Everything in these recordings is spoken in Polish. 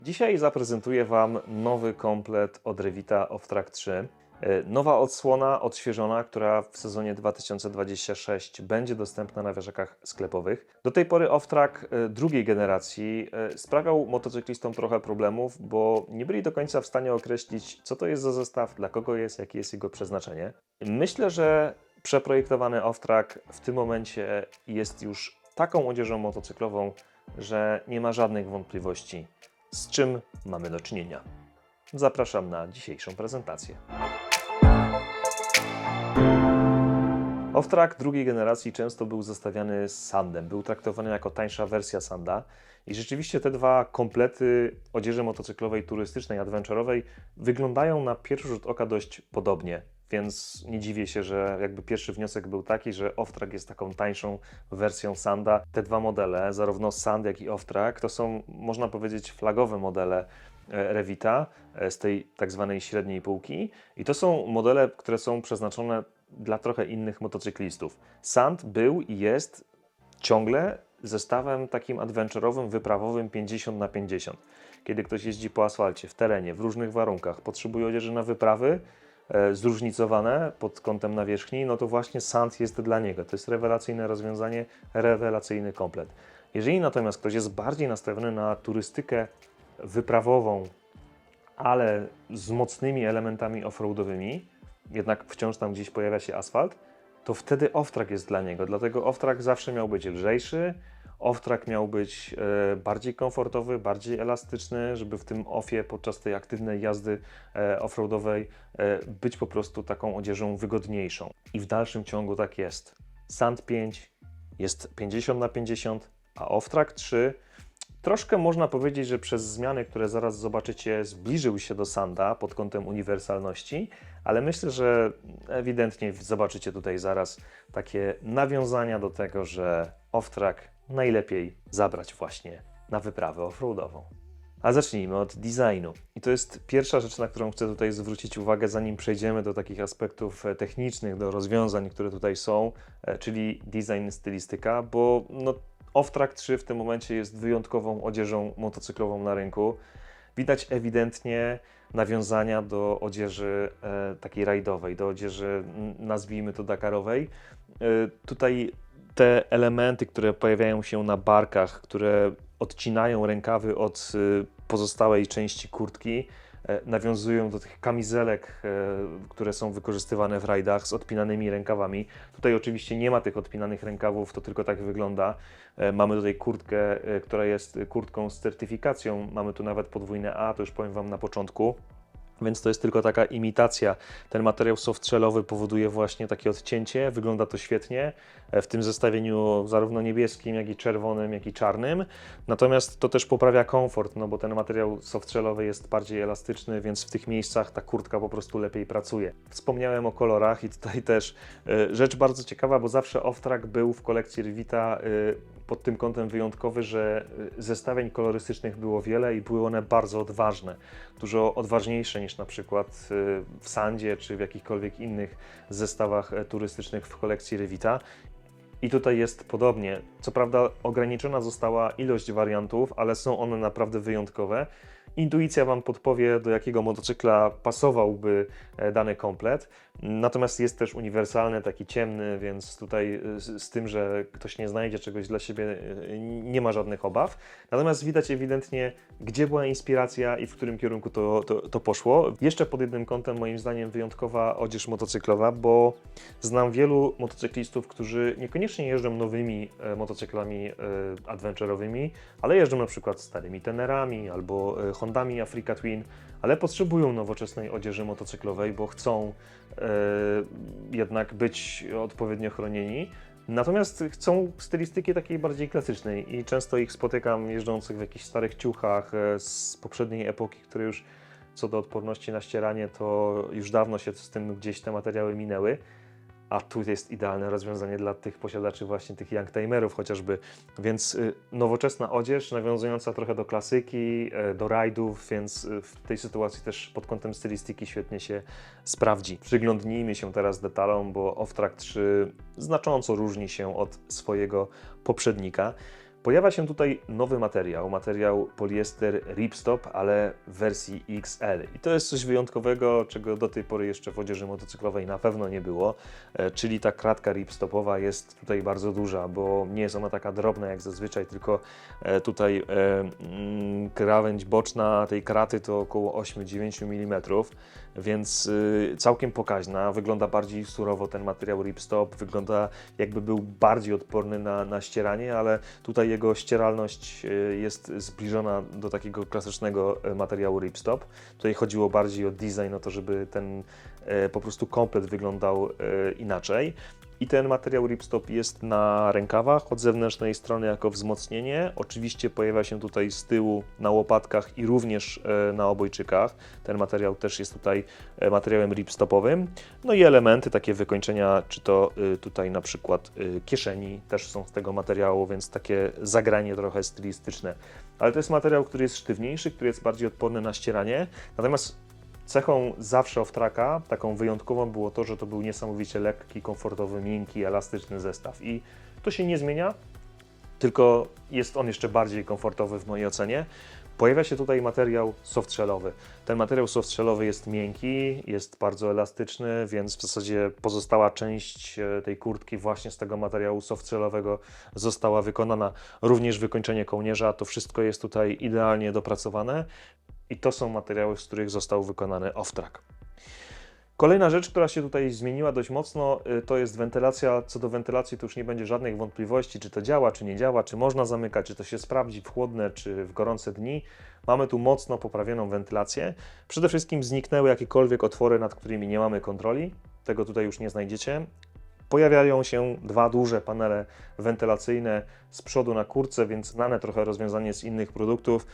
Dzisiaj zaprezentuję Wam nowy komplet od Revita Off-Track 3. Nowa odsłona, odświeżona, która w sezonie 2026 będzie dostępna na wieszakach sklepowych. Do tej pory Off-Track drugiej generacji sprawiał motocyklistom trochę problemów, bo nie byli do końca w stanie określić, co to jest za zestaw, dla kogo jest, jakie jest jego przeznaczenie. Myślę, że przeprojektowany Off-Track w tym momencie jest już taką odzieżą motocyklową, że nie ma żadnych wątpliwości, z czym mamy do czynienia. Zapraszam na dzisiejszą prezentację. Off-Track drugiej generacji często był zestawiany z Sandem, był traktowany jako tańsza wersja Sanda i rzeczywiście te dwa komplety odzieży motocyklowej, turystycznej, adventurowej wyglądają na pierwszy rzut oka dość podobnie, więc nie dziwię się, że jakby pierwszy wniosek był taki, że Off-Track jest taką tańszą wersją Sanda. Te dwa modele, zarówno Sand, jak i Off-Track, to są, można powiedzieć, flagowe modele Revita z tej tak zwanej średniej półki i to są modele, które są przeznaczone dla trochę innych motocyklistów. Sand był i jest ciągle zestawem takim adventure'owym, wyprawowym 50×50. Kiedy ktoś jeździ po asfalcie, w terenie, w różnych warunkach, potrzebuje odzieży na wyprawy, zróżnicowane pod kątem nawierzchni, no to właśnie Sand jest dla niego. To jest rewelacyjne rozwiązanie, rewelacyjny komplet. Jeżeli natomiast ktoś jest bardziej nastawiony na turystykę wyprawową, ale z mocnymi elementami offroadowymi, jednak wciąż tam gdzieś pojawia się asfalt, to wtedy Off-Track jest dla niego. Dlatego Off-Track zawsze miał być lżejszy, Off-Track miał być bardziej komfortowy, bardziej elastyczny, żeby w tym offie podczas tej aktywnej jazdy offroadowej być po prostu taką odzieżą wygodniejszą. I w dalszym ciągu tak jest. Sand 5 jest 50×50, a Off-Track 3 troszkę można powiedzieć, że przez zmiany, które zaraz zobaczycie, zbliżył się do Sanda pod kątem uniwersalności, ale myślę, że ewidentnie zobaczycie tutaj zaraz takie nawiązania do tego, że Off-Track najlepiej zabrać właśnie na wyprawę offroadową. A zacznijmy od designu. I to jest pierwsza rzecz, na którą chcę tutaj zwrócić uwagę, zanim przejdziemy do takich aspektów technicznych, do rozwiązań, które tutaj są, czyli design, stylistyka, bo no, Off-Track 3 w tym momencie jest wyjątkową odzieżą motocyklową na rynku. Widać ewidentnie nawiązania do odzieży takiej rajdowej, do odzieży, nazwijmy to, dakarowej. Tutaj te elementy, które pojawiają się na barkach, które odcinają rękawy od pozostałej części kurtki, nawiązują do tych kamizelek, które są wykorzystywane w rajdach z odpinanymi rękawami. Tutaj oczywiście nie ma tych odpinanych rękawów, to tylko tak wygląda. Mamy tutaj kurtkę, która jest kurtką z certyfikacją. Mamy tu nawet podwójne A, to już powiem Wam na początku. Więc to jest tylko taka imitacja. Ten materiał softshellowy powoduje właśnie takie odcięcie. Wygląda to świetnie w tym zestawieniu zarówno niebieskim, jak i czerwonym, jak i czarnym. Natomiast to też poprawia komfort, no bo ten materiał softshellowy jest bardziej elastyczny, więc w tych miejscach ta kurtka po prostu lepiej pracuje. Wspomniałem o kolorach i tutaj też rzecz bardzo ciekawa, bo zawsze Off-Track był w kolekcji Revita pod tym kątem wyjątkowy, że zestawień kolorystycznych było wiele i były one bardzo odważne. Dużo odważniejsze niż na przykład w Sandzie czy w jakichkolwiek innych zestawach turystycznych w kolekcji Revita. I tutaj jest podobnie. Co prawda ograniczona została ilość wariantów, ale są one naprawdę wyjątkowe. Intuicja Wam podpowie, do jakiego motocykla pasowałby dany komplet. Natomiast jest też uniwersalny, taki ciemny, więc tutaj z tym, że ktoś nie znajdzie czegoś dla siebie, nie ma żadnych obaw. Natomiast widać ewidentnie, gdzie była inspiracja i w którym kierunku to poszło. Jeszcze pod jednym kątem, moim zdaniem, wyjątkowa odzież motocyklowa, bo znam wielu motocyklistów, którzy niekoniecznie jeżdżą nowymi motocyklami adventurowymi, ale jeżdżą na przykład starymi Tenerami albo Hondami Africa Twin, ale potrzebują nowoczesnej odzieży motocyklowej, bo chcą jednak być odpowiednio chronieni. Natomiast chcą stylistyki takiej bardziej klasycznej i często ich spotykam jeżdżących w jakichś starych ciuchach z poprzedniej epoki, które już co do odporności na ścieranie, to już dawno się z tym gdzieś te materiały minęły. A tu jest idealne rozwiązanie dla tych posiadaczy właśnie tych youngtimerów chociażby. Więc nowoczesna odzież nawiązująca trochę do klasyki, do rajdów, więc w tej sytuacji też pod kątem stylistyki świetnie się sprawdzi. Przyglądnijmy się teraz detalom, bo Off-Track 3 znacząco różni się od swojego poprzednika. Pojawia się tutaj nowy materiał poliester Ripstop, ale w wersji XL. I to jest coś wyjątkowego, czego do tej pory jeszcze w odzieży motocyklowej na pewno nie było, czyli ta kratka ripstopowa jest tutaj bardzo duża, bo nie jest ona taka drobna jak zazwyczaj, tylko tutaj krawędź boczna tej kraty to około 8-9 mm, więc całkiem pokaźna, wygląda bardziej surowo ten materiał Ripstop, wygląda jakby był bardziej odporny na ścieranie, ale tutaj jego ścieralność jest zbliżona do takiego klasycznego materiału Ripstop. Tutaj chodziło bardziej o design, o to, żeby ten po prostu komplet wyglądał inaczej. I ten materiał Ripstop jest na rękawach od zewnętrznej strony jako wzmocnienie. Oczywiście pojawia się tutaj z tyłu na łopatkach i również na obojczykach. Ten materiał też jest tutaj materiałem ripstopowym. No i elementy, takie wykończenia, czy to tutaj na przykład kieszeni też są z tego materiału, więc takie zagranie trochę stylistyczne. Ale to jest materiał, który jest sztywniejszy, który jest bardziej odporny na ścieranie. Natomiast cechą zawsze off-tracka, taką wyjątkową było to, że to był niesamowicie lekki, komfortowy, miękki, elastyczny zestaw i to się nie zmienia, tylko jest on jeszcze bardziej komfortowy w mojej ocenie. Pojawia się tutaj materiał softshellowy. Ten materiał softshellowy jest miękki, jest bardzo elastyczny, więc w zasadzie pozostała część tej kurtki właśnie z tego materiału softshellowego została wykonana. Również wykończenie kołnierza, to wszystko jest tutaj idealnie dopracowane. I to są materiały, z których został wykonany off-track. Kolejna rzecz, która się tutaj zmieniła dość mocno, to jest wentylacja. Co do wentylacji to już nie będzie żadnych wątpliwości, czy to działa, czy nie działa, czy można zamykać, czy to się sprawdzi w chłodne, czy w gorące dni. Mamy tu mocno poprawioną wentylację. Przede wszystkim zniknęły jakiekolwiek otwory, nad którymi nie mamy kontroli. Tego tutaj już nie znajdziecie. Pojawiają się dwa duże panele wentylacyjne z przodu na kurtce, więc znane trochę rozwiązanie z innych produktów.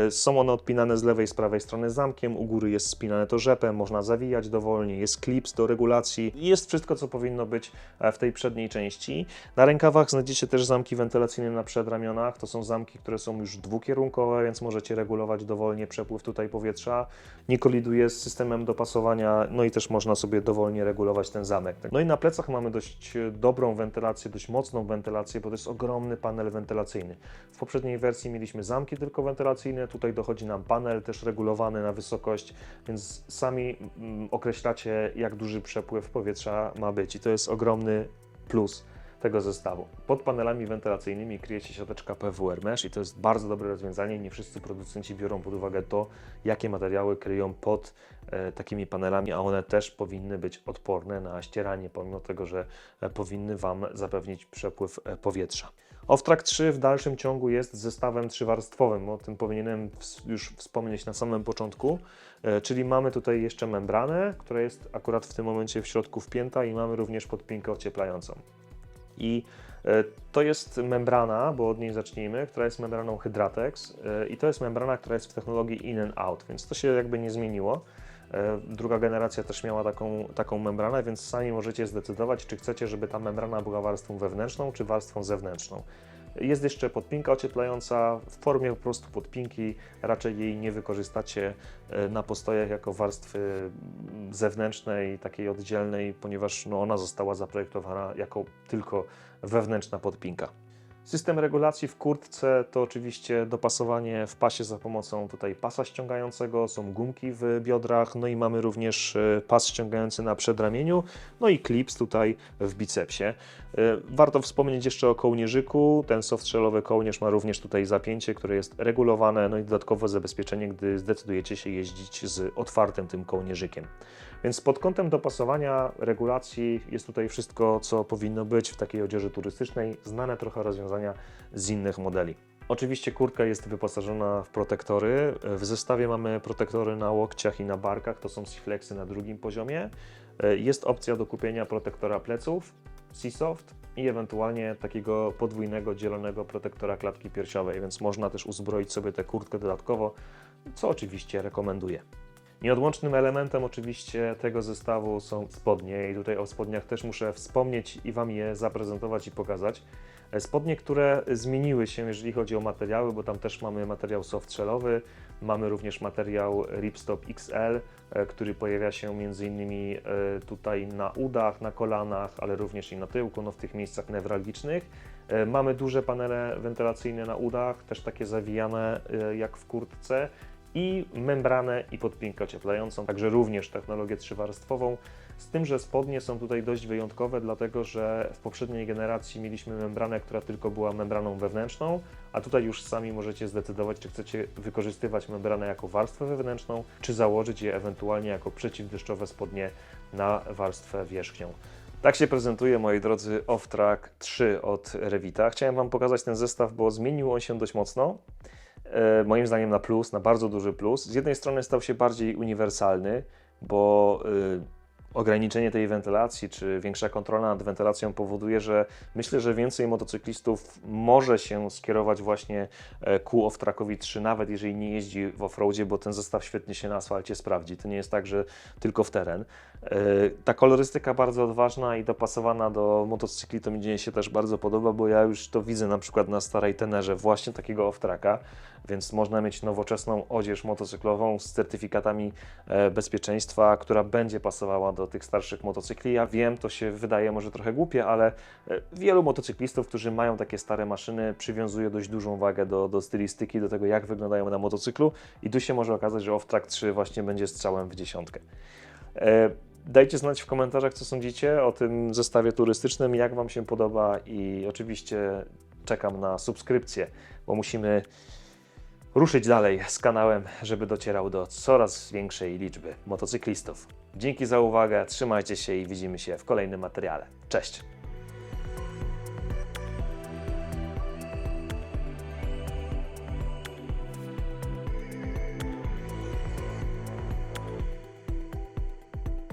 Są one odpinane z lewej i z prawej strony zamkiem, u góry jest spinane to rzepem, można zawijać dowolnie, jest klips do regulacji, jest wszystko, co powinno być w tej przedniej części. Na rękawach znajdziecie też zamki wentylacyjne na przedramionach, to są zamki, które są już dwukierunkowe, więc możecie regulować dowolnie przepływ tutaj powietrza, nie koliduje z systemem dopasowania, no i też można sobie dowolnie regulować ten zamek. No i na plecach mamy dość dobrą wentylację, dość mocną wentylację, bo to jest ogromny panel wentylacyjny. W poprzedniej wersji mieliśmy zamki tylko wentylacyjne, tutaj dochodzi nam panel też regulowany na wysokość, więc sami określacie, jak duży przepływ powietrza ma być i to jest ogromny plus tego zestawu. Pod panelami wentylacyjnymi kryje się siateczka PWR Mesh i to jest bardzo dobre rozwiązanie. Nie wszyscy producenci biorą pod uwagę to, jakie materiały kryją pod takimi panelami, a one też powinny być odporne na ścieranie, pomimo tego, że powinny Wam zapewnić przepływ powietrza. Off-Track 3 w dalszym ciągu jest zestawem trzywarstwowym, o tym powinienem już wspomnieć na samym początku, czyli mamy tutaj jeszcze membranę, która jest akurat w tym momencie w środku wpięta i mamy również podpinkę ocieplającą. I to jest membrana, bo od niej zacznijmy, która jest membraną Hydratex i to jest membrana, która jest w technologii in and out, więc to się jakby nie zmieniło. Druga generacja też miała taką membranę, więc sami możecie zdecydować, czy chcecie, żeby ta membrana była warstwą wewnętrzną, czy warstwą zewnętrzną. Jest jeszcze podpinka ocieplająca w formie po prostu podpinki, raczej jej nie wykorzystacie na postojach jako warstwy zewnętrznej, takiej oddzielnej, ponieważ no, ona została zaprojektowana jako tylko wewnętrzna podpinka. System regulacji w kurtce to oczywiście dopasowanie w pasie za pomocą tutaj pasa ściągającego, są gumki w biodrach, no i mamy również pas ściągający na przedramieniu, no i klips tutaj w bicepsie. Warto wspomnieć jeszcze o kołnierzyku, ten softshellowy kołnierz ma również tutaj zapięcie, które jest regulowane, no i dodatkowe zabezpieczenie, gdy zdecydujecie się jeździć z otwartym tym kołnierzykiem. Więc pod kątem dopasowania regulacji jest tutaj wszystko, co powinno być w takiej odzieży turystycznej, znane trochę rozwiązania z innych modeli. Oczywiście kurtka jest wyposażona w protektory. W zestawie mamy protektory na łokciach i na barkach, to są Seaflexy na drugim poziomie. Jest opcja do kupienia protektora pleców, Seasoft i ewentualnie takiego podwójnego, dzielonego protektora klatki piersiowej, więc można też uzbroić sobie tę kurtkę dodatkowo, co oczywiście rekomenduję. Nieodłącznym elementem oczywiście tego zestawu są spodnie i tutaj o spodniach też muszę wspomnieć i Wam je zaprezentować i pokazać. Spodnie, które zmieniły się, jeżeli chodzi o materiały, bo tam też mamy materiał softshellowy, mamy również materiał Ripstop XL, który pojawia się m.in. tutaj na udach, na kolanach, ale również i na tyłku, no w tych miejscach newralgicznych. Mamy duże panele wentylacyjne na udach, też takie zawijane jak w kurtce i membranę i podpinkę ocieplającą, także również technologię trzywarstwową. Z tym, że spodnie są tutaj dość wyjątkowe, dlatego że w poprzedniej generacji mieliśmy membranę, która tylko była membraną wewnętrzną, a tutaj już sami możecie zdecydować, czy chcecie wykorzystywać membranę jako warstwę wewnętrzną, czy założyć je ewentualnie jako przeciwdeszczowe spodnie na warstwę wierzchnią. Tak się prezentuje, moi drodzy, Off-Track 3 od Revita. Chciałem Wam pokazać ten zestaw, bo zmienił on się dość mocno. Moim zdaniem na plus, na bardzo duży plus. Z jednej strony stał się bardziej uniwersalny, bo ograniczenie tej wentylacji, czy większa kontrola nad wentylacją powoduje, że myślę, że więcej motocyklistów może się skierować właśnie ku Off-Trackowi 3, nawet jeżeli nie jeździ w offroadzie, bo ten zestaw świetnie się na asfalcie sprawdzi. To nie jest tak, że tylko w teren. Ta kolorystyka bardzo odważna i dopasowana do motocykli to mi się też bardzo podoba, bo ja już to widzę na przykład na starej Tenerze właśnie takiego Off-Tracka, więc można mieć nowoczesną odzież motocyklową z certyfikatami bezpieczeństwa, która będzie pasowała do tych starszych motocykli. Ja wiem, to się wydaje może trochę głupie, ale wielu motocyklistów, którzy mają takie stare maszyny, przywiązuje dość dużą wagę do stylistyki, do tego, jak wyglądają na motocyklu i tu się może okazać, że Off-Track 3 właśnie będzie strzałem w dziesiątkę. Dajcie znać w komentarzach, co sądzicie o tym zestawie turystycznym, jak Wam się podoba i oczywiście czekam na subskrypcję, bo musimy ruszyć dalej z kanałem, żeby docierał do coraz większej liczby motocyklistów. Dzięki za uwagę, trzymajcie się i widzimy się w kolejnym materiale. Cześć!